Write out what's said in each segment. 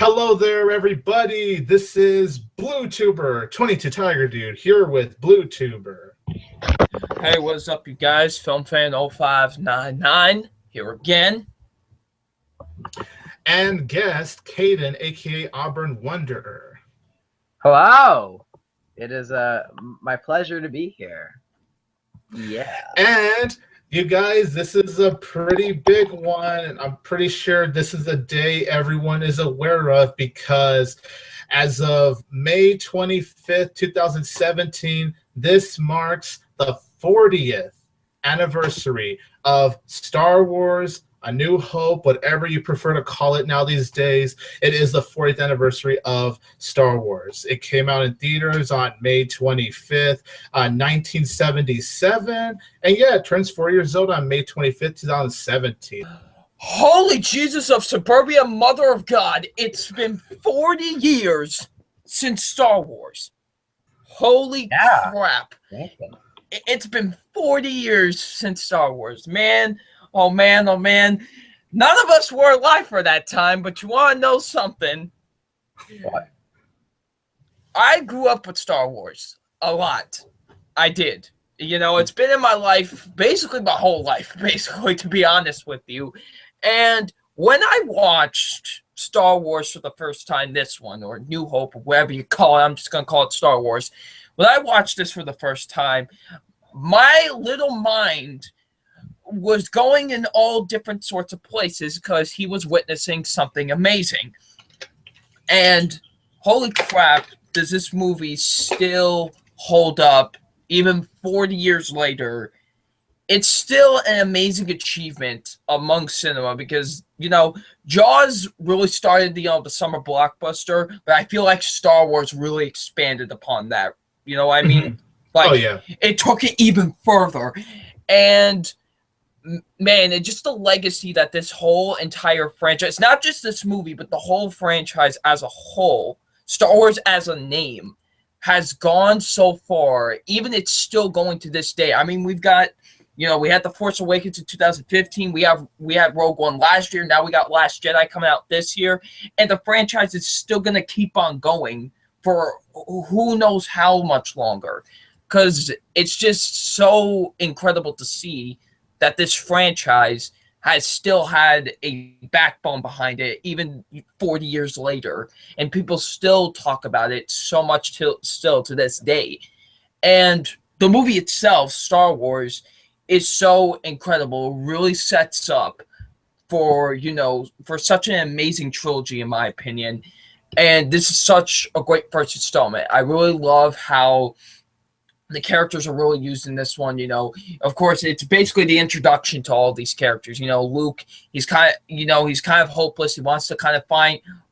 Hello there, everybody. This is BluTuber 22 Tiger Dude here with BluTuber. Hey, what's up, you guys? Film Fan 0599 here again. And guest Caden, aka Auburn Wanderer. Hello. It is my pleasure to be here. Yeah. And you guys, this is a pretty big one, and I'm pretty sure this is a day everyone is aware of because as of May 25th, 2017, this marks the 40th anniversary of Star Wars A New Hope, whatever you prefer to call it now these days. It is the 40th anniversary of Star Wars. It came out in theaters on May 25th, 1977. And yeah, it turns 4 years old on May 25th, 2017. Holy Jesus of Suburbia, Mother of God. It's been 40 years since Star Wars. Holy crap. It's been 40 years since Star Wars. Man, oh man, oh man. None of us were alive for that time, but you want to know something? What? I grew up with Star Wars a lot. I did. You know, it's been in my life, basically my whole life, basically, to be honest with you. And when I watched Star Wars for the first time, this one, or New Hope, or whatever you call it, I'm just going to call it Star Wars. When I watched this for the first time, my little mind was going in all different sorts of places because he was witnessing something amazing. And holy crap, does this movie still hold up even 40 years later? It's still an amazing achievement among cinema because, you know, Jaws really started the summer blockbuster, but I feel like Star Wars really expanded upon that. You know what I mean? Like, Oh, yeah. It took it even further. And man, and just the legacy that this whole entire franchise, not just this movie, but the whole franchise as a whole, Star Wars as a name, has gone so far. Even it's still going to this day. I mean, we've got, you know, we had The Force Awakens in 2015. We had Rogue One last year. Now we got Last Jedi coming out this year. And the franchise is still going to keep on going for who knows how much longer. Because it's just so incredible to see that this franchise has still had a backbone behind it, even 40 years later. And people still talk about it so much still to this day. And the movie itself, Star Wars, is so incredible. It really sets up for, you know, for such an amazing trilogy, in my opinion. And this is such a great first installment. I really love how the characters are really used in this one. You know, of course, it's basically the introduction to all these characters. You know, Luke, he's kind of hopeless. He wants to kind of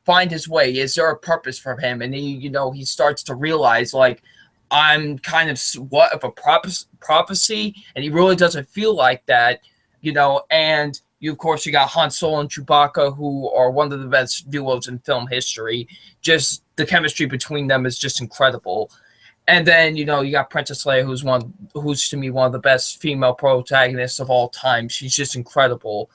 find his way. Is there a purpose for him? And he starts to realize, like, I'm kind of what of a prophecy, and he really doesn't feel like that. You know, and of course, you got Han Solo and Chewbacca, who are one of the best duos in film history. Just the chemistry between them is just incredible. And then, you know, you got Princess Leia, who's to me one of the best female protagonists of all time. She's just incredible.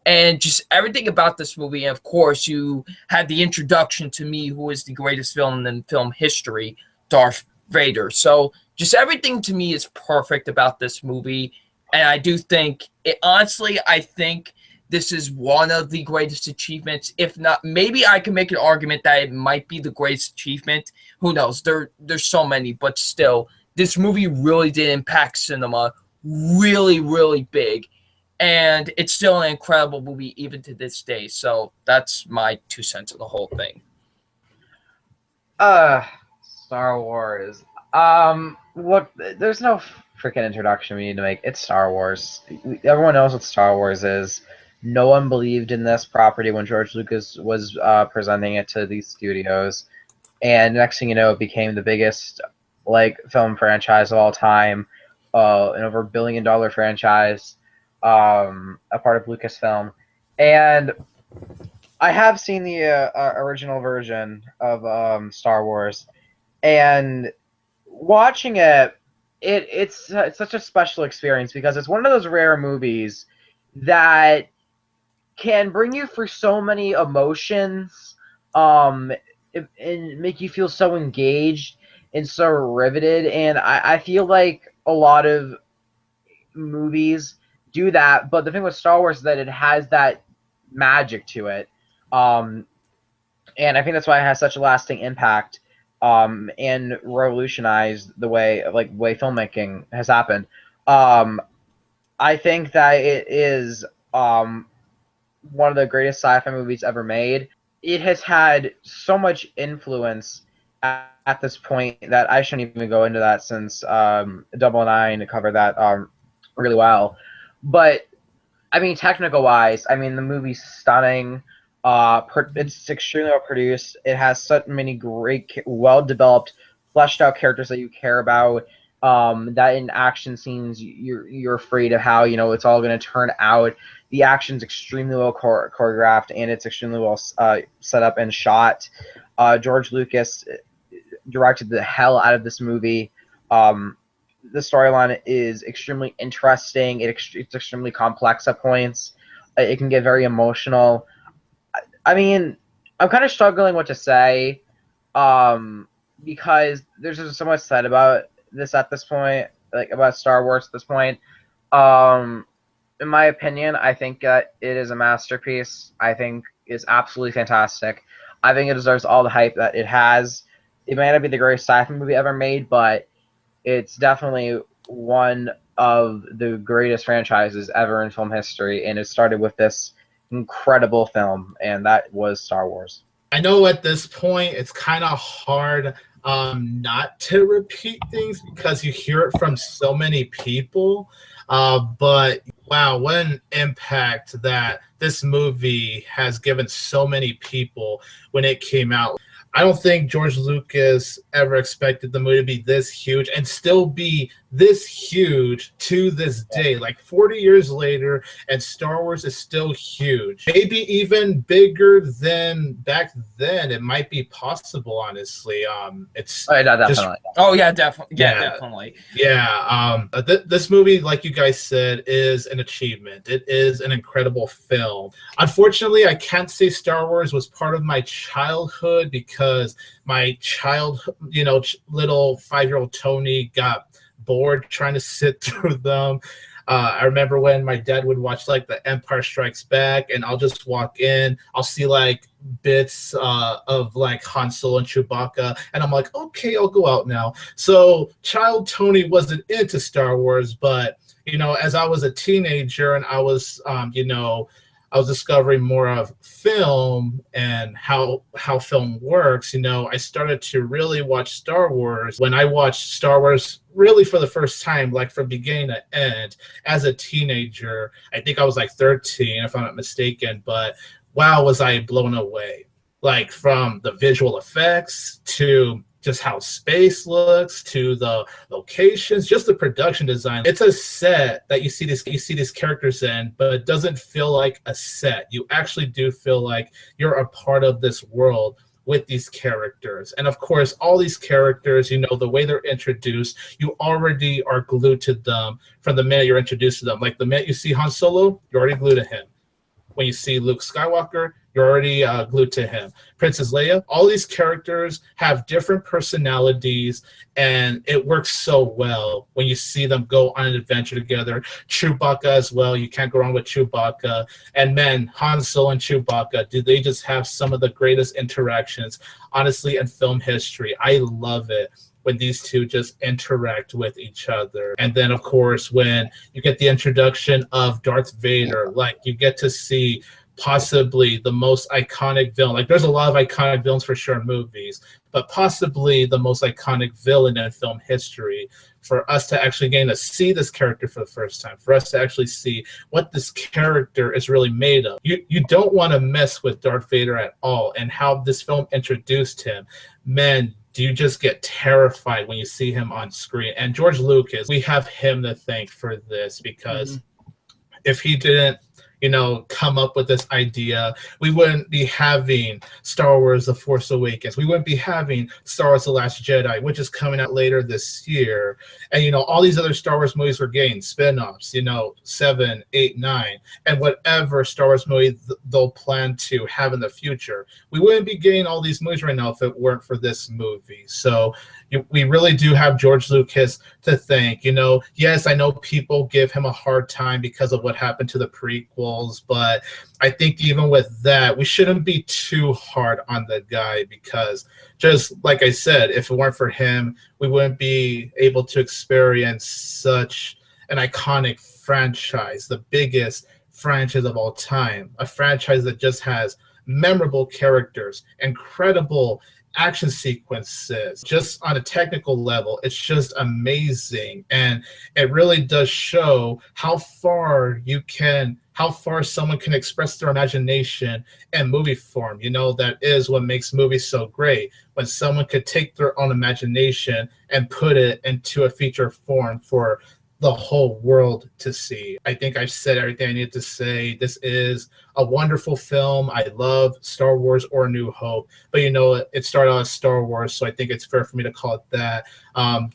And just everything about this movie. And of course, you had the introduction to me, who is the greatest villain in film history, Darth Vader. So just everything to me is perfect about this movie. And I do think, honestly, I think this is one of the greatest achievements. If not, maybe I can make an argument that it might be the greatest achievement. Who knows? There's so many, but still, this movie really did impact cinema really, really big. And it's still an incredible movie even to this day. So that's my 2 cents of the whole thing. Star Wars. Look, there's no freaking introduction we need to make. It's Star Wars. Everyone knows what Star Wars is. No one believed in this property when George Lucas was presenting it to these studios, and next thing you know, it became the biggest film franchise of all time, an over $1 billion franchise, a part of Lucasfilm. And I have seen the original version of Star Wars, and watching it's such a special experience because it's one of those rare movies that can bring you through so many emotions and make you feel so engaged and so riveted. And I feel like a lot of movies do that, but the thing with Star Wars is that it has that magic to it. Um, and I think that's why it has such a lasting impact, and revolutionized the way filmmaking has happened. Um, I think that it is one of the greatest sci-fi movies ever made. It has had so much influence at this point that I shouldn't even go into that, since Double Nine covered that really well. But I mean, technical wise, I mean, the movie's stunning. It's extremely well produced. It has so many great, well developed, fleshed out characters that you care about. That in action scenes, you're afraid of how it's all going to turn out. The action's extremely well choreographed, and it's extremely well set up and shot. George Lucas directed the hell out of this movie. The storyline is extremely interesting. It's extremely complex at points. It can get very emotional. I mean, I'm kind of struggling what to say, because there's just so much said about this at this point, like about Star Wars at this point. In my opinion, I think that it is a masterpiece. I think it's absolutely fantastic. I think it deserves all the hype that it has. It may not be the greatest sci-fi movie ever made, but it's definitely one of the greatest franchises ever in film history, and it started with this incredible film, and that was Star Wars. I know at this point it's kind of hard not to repeat things because you hear it from so many people. But wow, what an impact that this movie has given so many people when it came out. I don't think George Lucas ever expected the movie to be this huge and still be this huge to this day. Like 40 years later, and Star Wars is still huge. Maybe even bigger than back then. It might be possible, honestly. It's definitely. Definitely. Definitely. Yeah. This movie, like you guys said, is an achievement. It is an incredible film. Unfortunately, I can't say Star Wars was part of my childhood because my little 5-year-old Tony got bored trying to sit through them. I remember when my dad would watch like The Empire Strikes Back, and I'll just walk in, I'll see like bits of like Han Solo and Chewbacca, and I'm like, okay, I'll go out now. So child Tony wasn't into Star Wars, but as I was a teenager and I was I was discovering more of film and how film works. I started to really watch Star Wars. When I watched Star Wars really for the first time, like from beginning to end, as a teenager, I think I was like 13, if I'm not mistaken, but wow, was I blown away. Like from the visual effects to just how space looks to the locations, just the production design. It's a set that you see these characters in, but it doesn't feel like a set. You actually do feel like you're a part of this world with these characters. And of course, all these characters, the way they're introduced, you already are glued to them from the minute you're introduced to them. Like the minute you see Han Solo, you're already glued to him. When you see Luke Skywalker, you're already glued to him. Princess Leia, all these characters have different personalities, and it works so well when you see them go on an adventure together. Chewbacca as well, you can't go wrong with Chewbacca. And man, Han Solo and Chewbacca, do they just have some of the greatest interactions, honestly, in film history. I love it when these two just interact with each other. And then, of course, when you get the introduction of Darth Vader, like you get to see possibly the most iconic villain. Like there's a lot of iconic villains for sure in movies, but possibly the most iconic villain in film history, for us to actually gain to see this character for the first time, for us to actually see what this character is really made of. You don't want to mess with Darth Vader at all, and how this film introduced him. Man, do you just get terrified when you see him on screen. And George Lucas, we have him to thank for this, because if he didn't come up with this idea. We wouldn't be having Star Wars: The Force Awakens. We wouldn't be having Star Wars: The Last Jedi, which is coming out later this year. And, all these other Star Wars movies we're getting, spin-offs, 7, 8, 9, and whatever Star Wars movie they'll plan to have in the future. We wouldn't be getting all these movies right now if it weren't for this movie. So we really do have George Lucas to thank. Yes, I know people give him a hard time because of what happened to the prequels, but I think even with that, we shouldn't be too hard on the guy, because just like I said, if it weren't for him, we wouldn't be able to experience such an iconic franchise, the biggest franchise of all time, a franchise that just has memorable characters, incredible action sequences. Just on a technical level, it's just amazing, and it really does show how far someone can express their imagination in movie form. That is what makes movies so great, when someone could take their own imagination and put it into a feature form for the whole world to see. I think I've said everything I need to say. This is a wonderful film. I love Star Wars or New Hope, but it started out as Star Wars, so I think it's fair for me to call it that.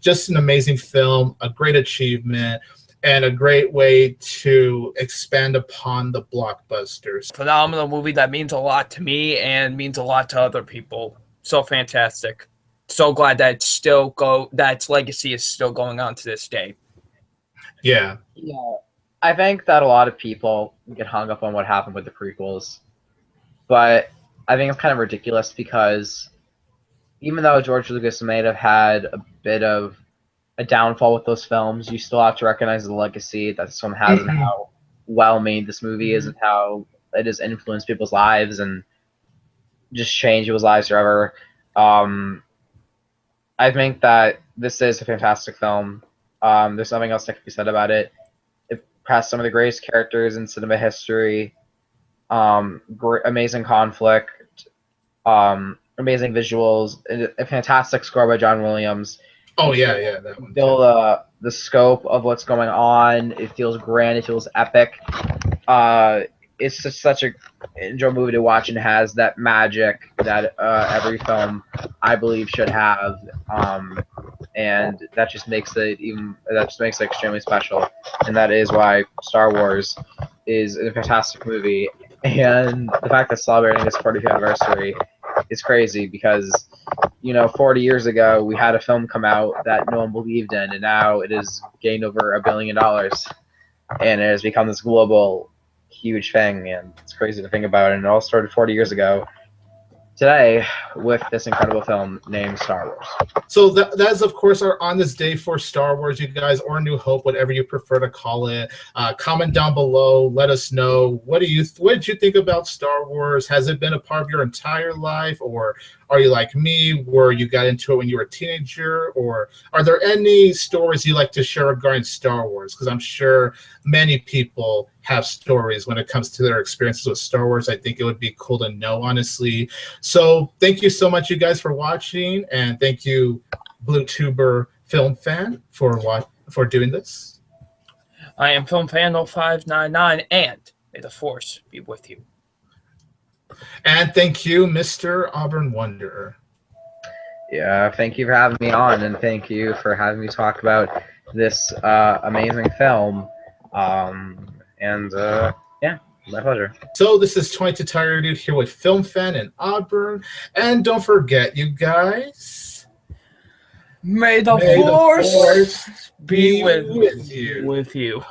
Just an amazing film, a great achievement, and a great way to expand upon the blockbusters. Phenomenal movie that means a lot to me and means a lot to other people. So fantastic. So glad that its legacy is still going on to this day. Yeah. I think that a lot of people get hung up on what happened with the prequels, but I think it's kind of ridiculous, because even though George Lucas may have had a bit of a downfall with those films, you still have to recognize the legacy that this film has and how well made this movie is, and how it has influenced people's lives and just changed people's lives forever. I think that this is a fantastic film. There's nothing else that can be said about it. It has some of the greatest characters in cinema history. Amazing conflict. Amazing visuals. A fantastic score by John Williams. Oh yeah, that one. Still, the scope of what's going on, it feels grand. It feels epic. It's just such a enjoyable movie to watch, and has that magic that every film, I believe, should have. And that just makes it extremely special, and that is why Star Wars is a fantastic movie. And the fact that celebrating its 40th anniversary is crazy, because 40 years ago we had a film come out that no one believed in, and now it has gained over $1 billion, and it has become this global huge thing, and it's crazy to think about. And it all started 40 years ago today with this incredible film named Star Wars. So that is, of course, our On This Day for Star Wars, you guys, or New Hope, whatever you prefer to call it. Comment down below. Let us know, what did you think about Star Wars? Has it been a part of your entire life, or are you like me, where you got into it when you were a teenager? Or are there any stories you like to share regarding Star Wars? Because I'm sure many people have stories when it comes to their experiences with Star Wars. I think it would be cool to know, honestly. So thank you so much, you guys, for watching, and thank you, BluTuber Film Fan, for doing this. I am Film Fan 0599, and may the Force be with you. And thank you, Mr. Auburn Wanderer. Yeah, thank you for having me on, and thank you for having me talk about this amazing film. Yeah, my pleasure. So this is 22 Tiger Dude here with Film Fan and Auburn. And don't forget, you guys, may the Force be with you.